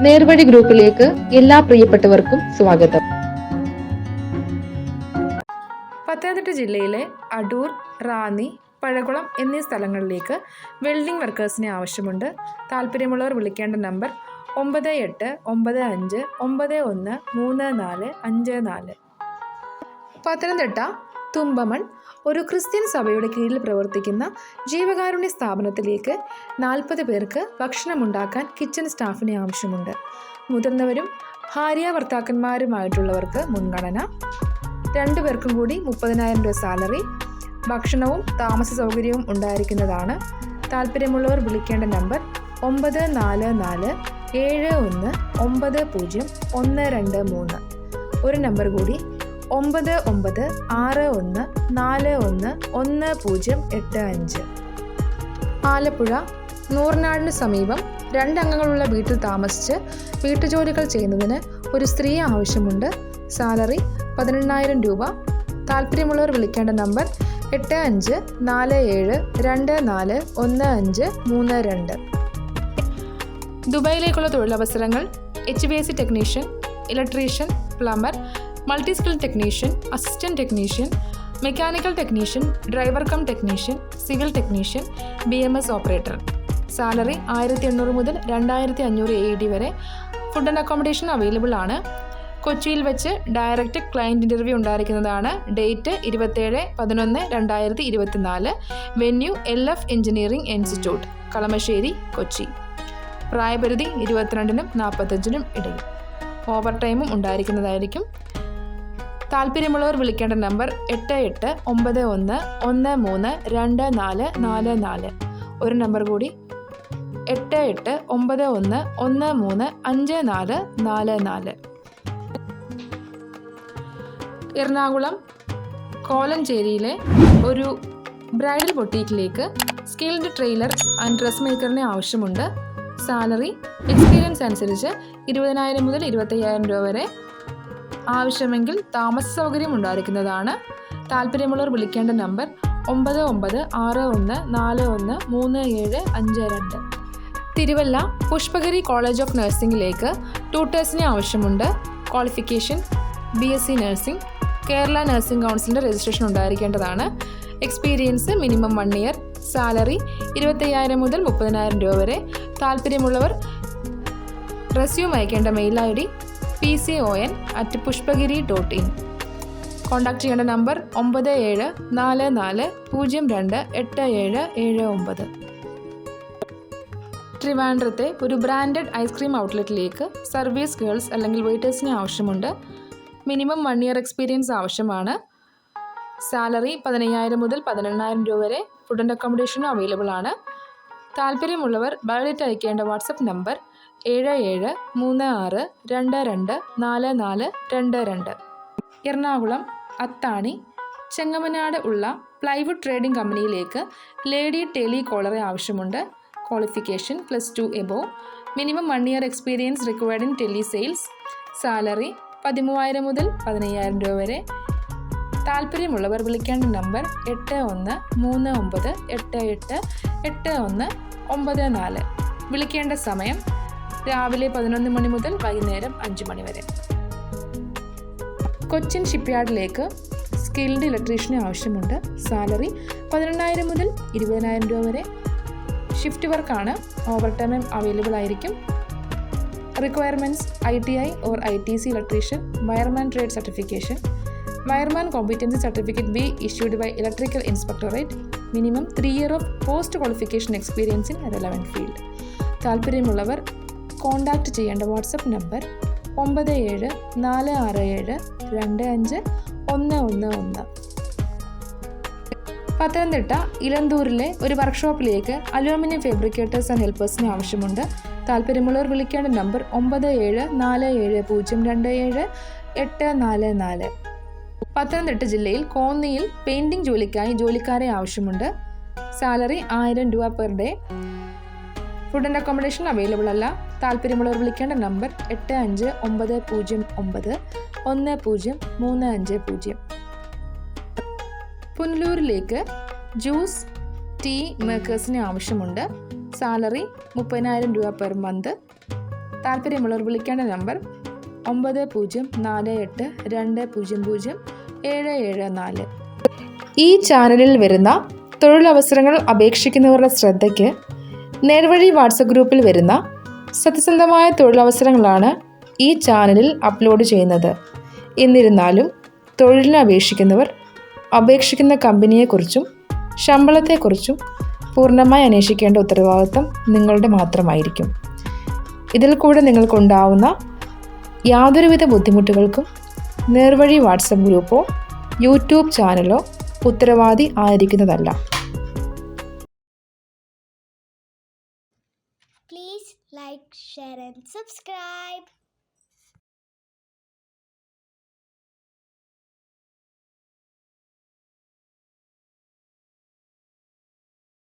നേർവഴി ഗ്രൂപ്പിലേക്ക് എല്ലാ പ്രിയപ്പെട്ടവർക്കും സ്വാഗതം. പത്തനംതിട്ട ജില്ലയിലെ അടൂർ, റാന്നി, പഴകുളം എന്നീ സ്ഥലങ്ങളിലേക്ക് വെൽഡിംഗ് വർക്കേഴ്സിനെ ആവശ്യമുണ്ട്. താല്പര്യമുള്ളവർ വിളിക്കേണ്ട നമ്പർ 9895913454. പത്തനംതിട്ട തുമ്പമൺ ഒരു ക്രിസ്ത്യൻ സഭയുടെ കീഴിൽ പ്രവർത്തിക്കുന്ന ജീവകാരുണ്യ സ്ഥാപനത്തിലേക്ക് 40 പേർക്ക് ഭക്ഷണമുണ്ടാക്കാൻ കിച്ചൺ സ്റ്റാഫിനെ ആവശ്യമുണ്ട്. മുതിർന്നവരും ഭാര്യ ഭർത്താക്കന്മാരുമായിട്ടുള്ളവർക്ക് മുൻഗണന. 2 പേർക്കും കൂടി 30,000 രൂപ സാലറി. ഭക്ഷണവും താമസ സൗകര്യവും ഉണ്ടായിരിക്കുന്നതാണ്. താല്പര്യമുള്ളവർ വിളിക്കേണ്ട നമ്പർ 9497190123. ഒരു നമ്പർ കൂടി 9961411085. ആലപ്പുഴ നൂർനാടിന് സമീപം 2 അംഗങ്ങളുള്ള വീട്ടിൽ താമസിച്ച് വീട്ടുജോലികൾ ചെയ്യുന്നതിന് ഒരു സ്ത്രീ ആവശ്യമുണ്ട്. സാലറി 18,000 രൂപ. താല്പര്യമുള്ളവർ വിളിക്കേണ്ട നമ്പർ 8547241532. ദുബായിലേക്കുള്ള തൊഴിലവസരങ്ങൾ: HVAC technician, electrician, plumber, multi skill technician, assistant technician, mechanical technician, driver cum technician, civil technician, BMS operator. Salary 1,800 മുതൽ 2,500 AED വരെ. ഫുഡ് ആൻഡ് അക്കോമഡേഷൻ അവൈലബിൾ ആണ്. കൊച്ചിയിൽ വെച്ച് ഡയറക്റ്റ് ക്ലയൻറ്റ് ഇൻ്റർവ്യൂ ഉണ്ടായിരിക്കുന്നതാണ്. Date 27/11/2024. Venue LF engineering institute, Kalamassery, Kochi. പ്രായപരിധി 22-നും 45-നും ഇടയിൽ. Over ടൈമും ഉണ്ടായിരിക്കുന്നതായിരിക്കും. താല്പര്യമുള്ളവർ വിളിക്കേണ്ട നമ്പർ 8891132444. ഒരു നമ്പർ കൂടി 8891135444. എറണാകുളം കോലഞ്ചേരിയിലെ ഒരു ബ്രൈഡൽ ബൊട്ടീക്കിലേക്ക് സ്കിൽഡ് ട്രെയിലർ ആൻഡ് ഡ്രസ് മേക്കറിനെ ആവശ്യമുണ്ട്. സാലറി എക്സ്പീരിയൻസ് അനുസരിച്ച് 20,000 മുതൽ 25,000 രൂപ വരെ. ആവശ്യമെങ്കിൽ താമസ സൗകര്യം ഉണ്ടായിരിക്കുന്നതാണ്. താല്പര്യമുള്ളവർ വിളിക്കേണ്ട number 9961413752. Thiruvalla Pushpagiri college of നഴ്സിംഗിലേക്ക് ട്യൂട്ടേഴ്സിനെ ആവശ്യമുണ്ട്. Qualification BSc nursing. Kerala nursing കൗൺസിലിൻ്റെ രജിസ്ട്രേഷൻ ഉണ്ടായിരിക്കേണ്ടതാണ്. Experience minimum 1 year. സാലറി 25,000 മുതൽ 30,000 രൂപ വരെ. താല്പര്യമുള്ളവർ റെസ്യൂം അയക്കേണ്ട മെയിൽ ID pcon@pushpagiri.in. കോൺടാക്ട് ചെയ്യേണ്ട നമ്പർ 9744028779. ട്രിവാൻഡ്രത്തെ ഒരു ബ്രാൻഡഡ് ഐസ്ക്രീം ഔട്ട്ലെറ്റിലേക്ക് സർവീസ് ഗേൾസ് അല്ലെങ്കിൽ വെയിറ്റേഴ്സിനെ ആവശ്യമുണ്ട്. മിനിമം 1 ഇയർ എക്സ്പീരിയൻസ് ആവശ്യമാണ്. സാലറി 15,000 മുതൽ 18,000 രൂപ വരെ. ഫുഡ് ആൻഡ് അക്കോമഡേഷനും അവൈലബിൾ ആണ്. താല്പര്യമുള്ളവർ ബയോഡേറ്റ അയക്കേണ്ട വാട്സപ്പ് നമ്പർ 7736224422. എറണാകുളം അത്താണി ചെങ്ങമനാട് ഉള്ള പ്ലൈവുഡ് ട്രേഡിംഗ് കമ്പനിയിലേക്ക് ലേഡി ടെലി കോളറെ ആവശ്യമുണ്ട്. Qualification +2 above. Minimum 1 year experience required in tele sales. Salary 13,000 മുതൽ 15,000 രൂപ വരെ. താല്പര്യമുള്ളവർ വിളിക്കേണ്ട നമ്പർ 8139888194. വിളിക്കേണ്ട സമയം രാവിലെ 11 മണി മുതൽ വൈകുന്നേരം 5 മണി വരെ. കൊച്ചിൻ ഷിപ്പ്യാർഡിലേക്ക് സ്കിൽഡ് ഇലക്ട്രീഷ്യനെ ആവശ്യമുണ്ട്. സാലറി 18,000 മുതൽ 20,000 രൂപ വരെ. ഷിഫ്റ്റ് വർക്കാണ്. ഓവർ ടൈം അവൈലബിൾ ആയിരിക്കും. Requirements ITI or ITC electrician, wireman trade certification, wireman competency certificate B issued by electrical inspectorate. Minimum 3 year of post qualification experience in relevant field. താല്പര്യമുള്ളവർ contact ചെയ്യേണ്ട WhatsApp number 9467251111. Pathanamthitta ഇലന്തൂരിലെ ഒരു വർക്ക്ഷോപ്പിലേക്ക് aluminium fabricators and ഹെൽപ്പേഴ്സിനെ ആവശ്യമുണ്ട്. താല്പര്യമുള്ളവർ വിളിക്കേണ്ട number 9747278444. Pathanamthitta ജില്ലയിൽ കോന്നിയിൽ painting ജോലിക്കായി ജോലിക്കാരെ ആവശ്യമുണ്ട്. സാലറി 1,000 രൂപ per day. Food and accommodation available അല്ല. താല്പര്യമുള്ളവർ വിളിക്കേണ്ട നമ്പർ 8590910350. പുനലൂരിലേക്ക് ജ്യൂസ് ടീ മേക്കേഴ്സിന് ആവശ്യമുണ്ട്. സാലറി 30,000 രൂപ പെർ മന്ത്. താല്പര്യമുള്ളവർ വിളിക്കേണ്ട നമ്പർ 9048200774. ഈ ചാനലിൽ വരുന്ന തൊഴിലവസരങ്ങൾ അപേക്ഷിക്കുന്നവരുടെ ശ്രദ്ധയ്ക്ക് നേർവഴി വാട്സപ്പ് ഗ്രൂപ്പിൽ വരുന്ന സത്യസന്ധമായ തൊഴിലവസരങ്ങളാണ് ഈ ചാനലിൽ അപ്ലോഡ് ചെയ്യുന്നത്. എന്നിരുന്നാലും തൊഴിലിന് അപേക്ഷിക്കുന്നവർ അപേക്ഷിക്കുന്ന കമ്പനിയെക്കുറിച്ചും ശമ്പളത്തെക്കുറിച്ചും പൂർണ്ണമായി അന്വേഷിക്കേണ്ട ഉത്തരവാദിത്തം നിങ്ങളുടെ മാത്രമായിരിക്കും. ഇതിൽ കൂടെ നിങ്ങൾക്കുണ്ടാവുന്ന യാതൊരുവിധ ബുദ്ധിമുട്ടുകൾക്കും നേർവഴി വാട്സപ്പ് ഗ്രൂപ്പോ യൂട്യൂബ് ചാനലോ ഉത്തരവാദി ആയിരിക്കുന്നതല്ല. Please like, share and subscribe.